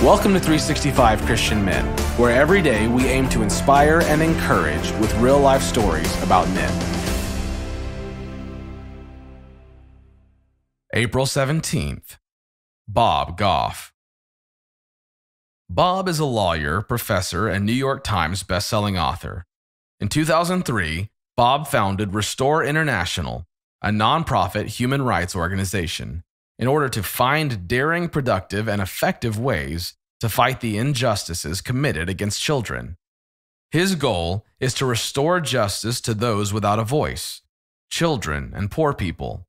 Welcome to 365 Christian Men, where every day we aim to inspire and encourage with real-life stories about men. April 17th. Bob Goff. Bob is a lawyer, professor, and New York Times bestselling author. In 2003, Bob founded Restore International, a nonprofit human rights organization, in order to find daring, productive, and effective ways to fight the injustices committed against children. His goal is to restore justice to those without a voice, children and poor people.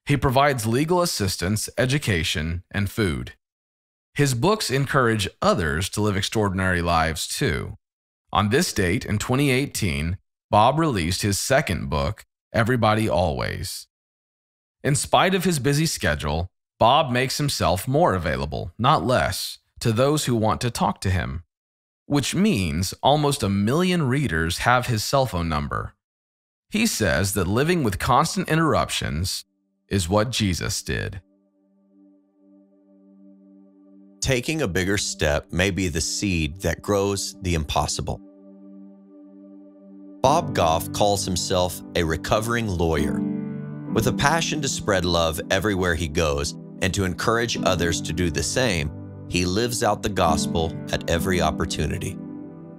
He provides legal assistance, education, and food. His books encourage others to live extraordinary lives too. On this date in 2018, Bob released his second book, Everybody Always. In spite of his busy schedule, Bob makes himself more available, not less, to those who want to talk to him, which means almost 1 million readers have his cell phone number. He says that living with constant interruptions is what Jesus did. Taking a bigger step may be the seed that grows the impossible. Bob Goff calls himself a recovering lawyer, with a passion to spread love everywhere he goes and to encourage others to do the same. He lives out the gospel at every opportunity.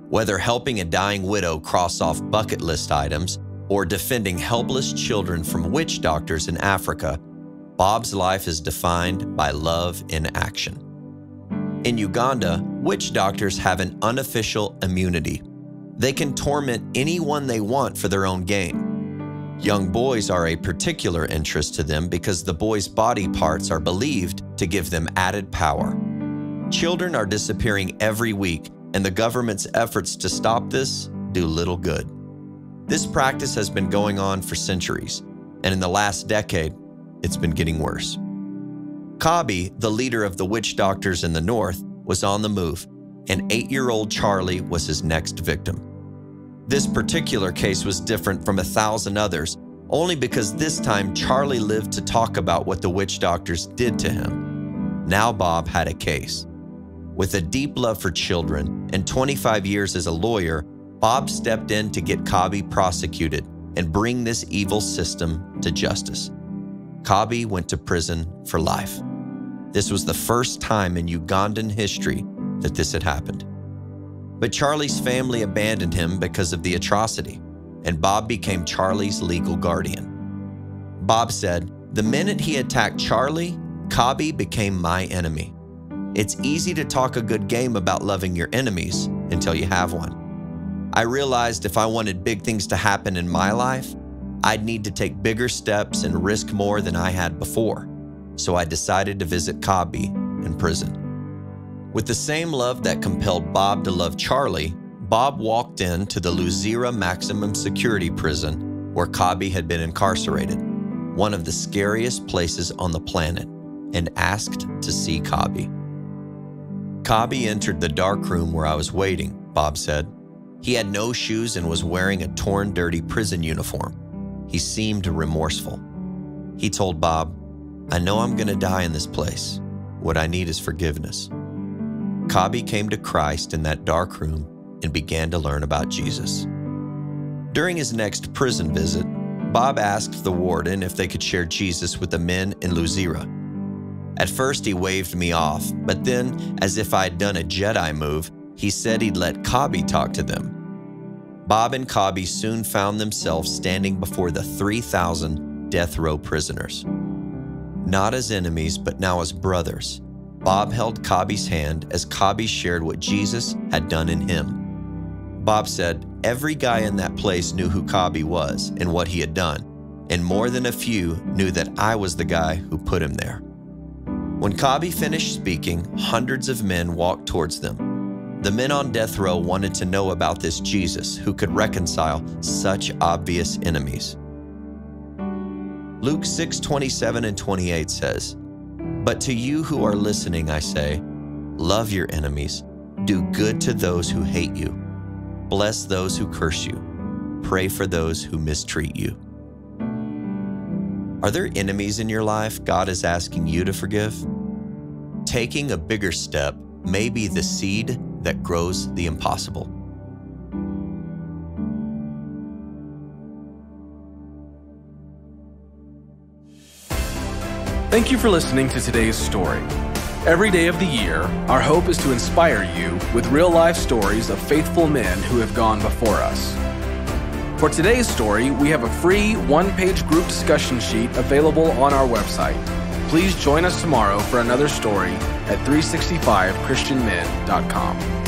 Whether helping a dying widow cross off bucket list items or defending helpless children from witch doctors in Africa, Bob's life is defined by love in action. In Uganda, witch doctors have an unofficial immunity. They can torment anyone they want for their own gain. Young boys are a particular interest to them because the boys' body parts are believed to give them added power. Children are disappearing every week, and the government's efforts to stop this do little good. This practice has been going on for centuries, and in the last decade, it's been getting worse. Kabi, the leader of the witch doctors in the north, was on the move, and 8-year-old Charlie was his next victim. This particular case was different from 1,000 others, only because this time Charlie lived to talk about what the witch doctors did to him. Now Bob had a case. With a deep love for children and 25 years as a lawyer, Bob stepped in to get Kabi prosecuted and bring this evil system to justice. Kabi went to prison for life. This was the first time in Ugandan history that this had happened. But Charlie's family abandoned him because of the atrocity, and Bob became Charlie's legal guardian. Bob said, "The minute he attacked Charlie, Kabi became my enemy. It's easy to talk a good game about loving your enemies until you have one. I realized if I wanted big things to happen in my life, I'd need to take bigger steps and risk more than I had before. So I decided to visit Kabi in prison." With the same love that compelled Bob to love Charlie, Bob walked into the Luzira maximum security prison where Kabi had been incarcerated, one of the scariest places on the planet, and asked to see Kabi. Kabi entered the dark room where I was waiting, Bob said. He had no shoes and was wearing a torn, dirty prison uniform. He seemed remorseful. He told Bob, "I know I'm going to die in this place. What I need is forgiveness." Kabi came to Christ in that dark room and began to learn about Jesus. During his next prison visit, Bob asked the warden if they could share Jesus with the men in Luzira. At first, he waved me off, but then, as if I'd done a Jedi move, he said he'd let Kabi talk to them. Bob and Kabi soon found themselves standing before the 3,000 death row prisoners. Not as enemies, but now as brothers, Bob held Kabi's hand as Kabi shared what Jesus had done in him. Bob said, "Every guy in that place knew who Kabi was and what he had done, and more than a few knew that I was the guy who put him there." When Kabi finished speaking, hundreds of men walked towards them. The men on death row wanted to know about this Jesus who could reconcile such obvious enemies. Luke 6:27 and 28 says, "But to you who are listening, I say, love your enemies, do good to those who hate you, bless those who curse you, pray for those who mistreat you." Are there enemies in your life God is asking you to forgive? Taking a bigger step may be the seed that grows the impossible. Thank you for listening to today's story. Every day of the year, our hope is to inspire you with real-life stories of faithful men who have gone before us. For today's story, we have a free one-page group discussion sheet available on our website. Please join us tomorrow for another story at 365christianmen.com.